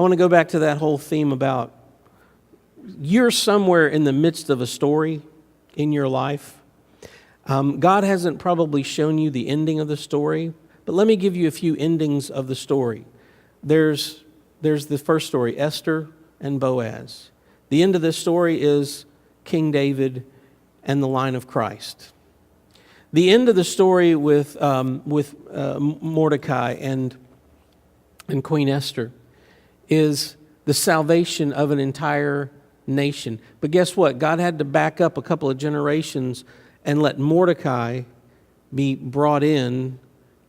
I want to go back to that whole theme about you're somewhere in the midst of a story in your life. God hasn't probably shown you the ending of the story, but let me give you a few endings of the story. There's the first story, Esther and Boaz. The end of this story is King David and the line of Christ. The end of the story with Mordecai and Queen Esther is the salvation of an entire nation. But guess what? God had to back up a couple of generations and let Mordecai be brought in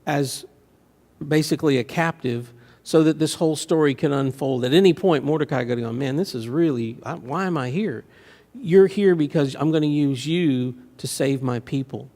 as basically a captive so that this whole story can unfold. At any point, Mordecai could go, man, this is really, why am I here? You're here because I'm going to use you to save my people.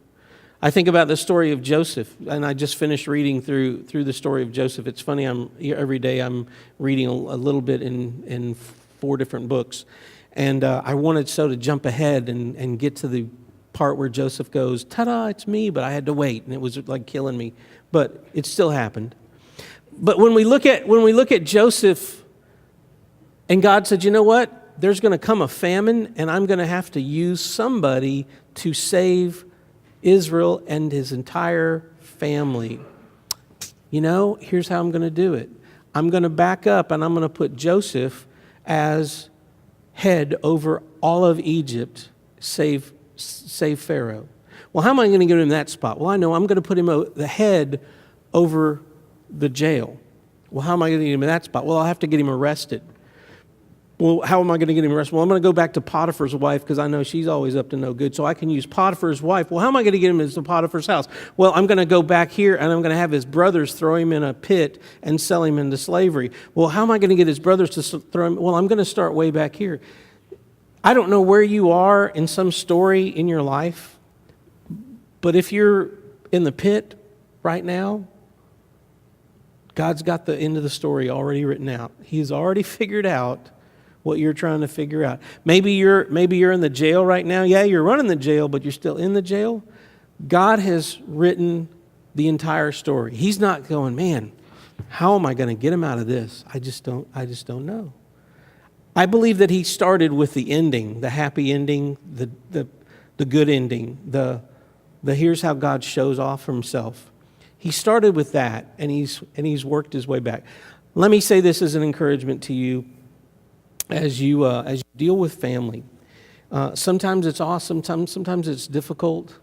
I think about the story of Joseph, and I just finished reading through the story of Joseph. It's funny, every day I'm reading a little bit in 4 different books. And I wanted to jump ahead and get to the part where Joseph goes, ta-da, it's me, but I had to wait, and it was like killing me. But it still happened. But when we look at Joseph, and God said, you know what? There's going to come a famine, and I'm going to have to use somebody to save Israel and his entire family. You know, here's how I'm going to do it. I'm going to back up, and I'm going to put Joseph as head over all of Egypt, save Pharaoh. Well, how am I going to get him that spot? Well, I know I'm going to put him the head over the jail. Well, how am I going to get him in that spot? Well, I'll have to get him arrested. Well, how am I going to get him arrested? Well, I'm going to go back to Potiphar's wife because I know she's always up to no good, so I can use Potiphar's wife. Well, how am I going to get him into Potiphar's house? Well, I'm going to go back here, and I'm going to have his brothers throw him in a pit and sell him into slavery. Well, how am I going to get his brothers to throw him? Well, I'm going to start way back here. I don't know where you are in some story in your life, but if you're in the pit right now, God's got the end of the story already written out. He's already figured out what you're trying to figure out. Maybe you're in the jail right now. Yeah, you're running the jail, but you're still in the jail. God has written the entire story. He's not going, man, how am I going to get him out of this? I just don't know. I believe that he started with the ending, the happy ending, the good ending, the here's how God shows off himself. He started with that, and he's worked his way back. Let me say this as an encouragement to you as you deal with family. Sometimes it's awesome, sometimes it's difficult.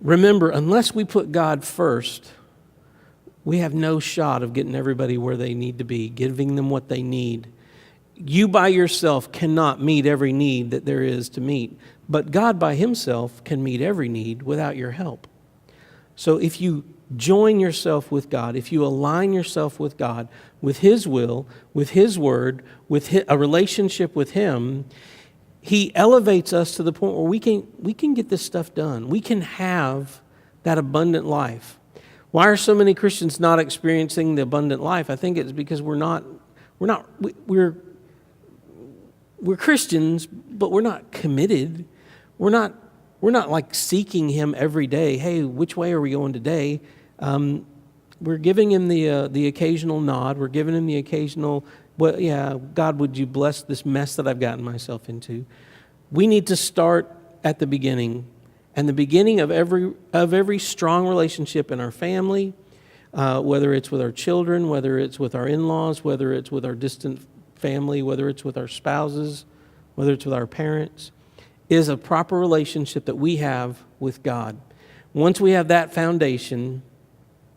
Remember, unless we put God first, we have no shot of getting everybody where they need to be, giving them what they need. You by yourself cannot meet every need that there is to meet, but God by himself can meet every need without your help. So if you join yourself with God, if you align yourself with God, with his will, with his word, with a relationship with him, he elevates us to the point where we can get this stuff done. We can have that abundant life. Why are so many Christians not experiencing the abundant life? I think it's because we're Christians, but we're not committed. We're not like seeking him every day. Hey, which way are we going today? We're giving him the occasional nod. We're giving him the occasional, well, yeah, God, would you bless this mess that I've gotten myself into? We need to start at the beginning. And the beginning of every strong relationship in our family, whether it's with our children, whether it's with our in-laws, whether it's with our distant family, whether it's with our spouses, whether it's with our parents, is a proper relationship that we have with God. Once we have that foundation,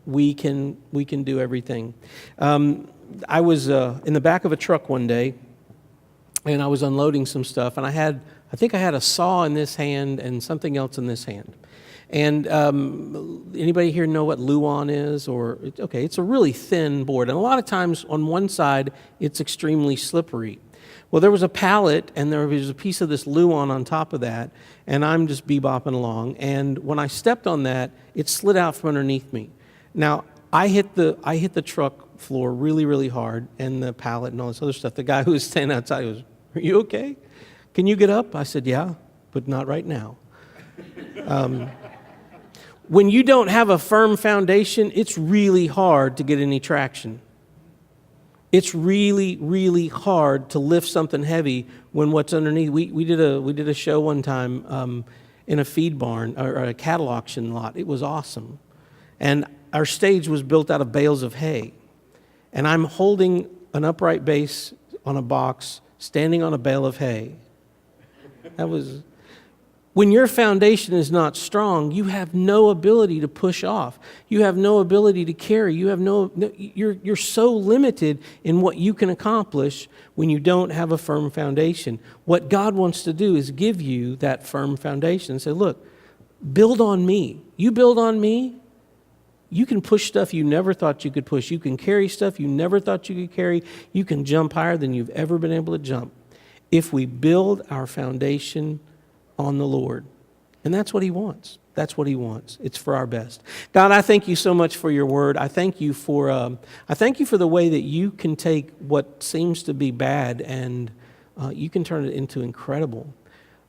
we can do everything. I was in the back of a truck one day, and I was unloading some stuff, and I think I had a saw in this hand and something else in this hand. And anybody here know what Luan is? Okay, it's a really thin board, and a lot of times on one side it's extremely slippery. Well, there was a pallet, and there was a piece of this Luan on top of that, and I'm just bebopping along. And when I stepped on that, it slid out from underneath me. Now, I hit the truck floor really, really hard, and the pallet and all this other stuff. The guy who was standing outside goes, "Are you okay? Can you get up?" I said, "Yeah, but not right now." When you don't have a firm foundation, it's really hard to get any traction. It's really, really hard to lift something heavy when what's underneath. We did a show one time in a feed barn or a cattle auction lot. It was awesome. And our stage was built out of bales of hay. And I'm holding an upright base on a box, standing on a bale of hay. When your foundation is not strong, you have no ability to push off. You have no ability to carry. You're so limited in what you can accomplish when you don't have a firm foundation. What God wants to do is give you that firm foundation and say, look, build on me. You build on me, you can push stuff you never thought you could push. You can carry stuff you never thought you could carry. You can jump higher than you've ever been able to jump if we build our foundation on the Lord. And that's what He wants. That's what He wants. It's for our best. God, I thank you so much for your word. I thank you for the way that you can take what seems to be bad and you can turn it into incredible.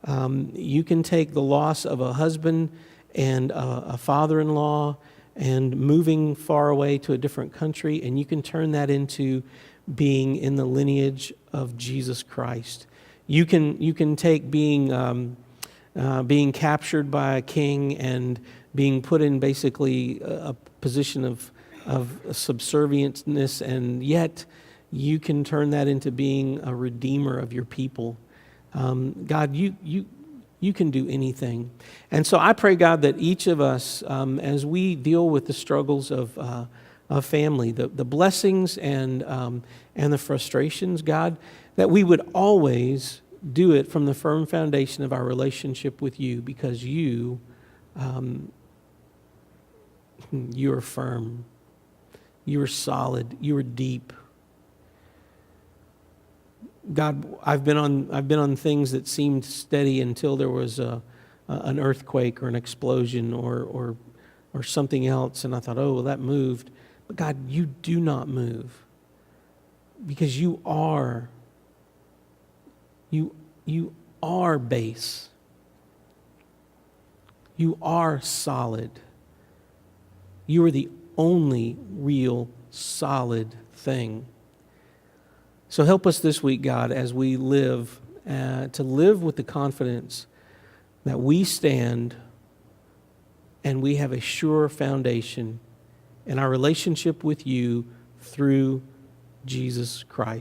You can take the loss of a husband and a father-in-law and moving far away to a different country, and you can turn that into being in the lineage of Jesus Christ. You can take being captured by a king and being put in basically a position of subservientness, and yet you can turn that into being a redeemer of your people. God, you can do anything. And so I pray, God, that each of us, as we deal with the struggles of family, the blessings and the frustrations, God, that we would always do it from the firm foundation of our relationship with you, because you are firm, you are solid, you are deep. God, I've been on things that seemed steady until there was an earthquake or an explosion or something else, and I thought, oh, well, that moved. But God, you do not move, because you are base. You are solid. You are the only real solid thing. So help us this week, God, as we live, to live with the confidence that we stand and we have a sure foundation in our relationship with you through Jesus Christ.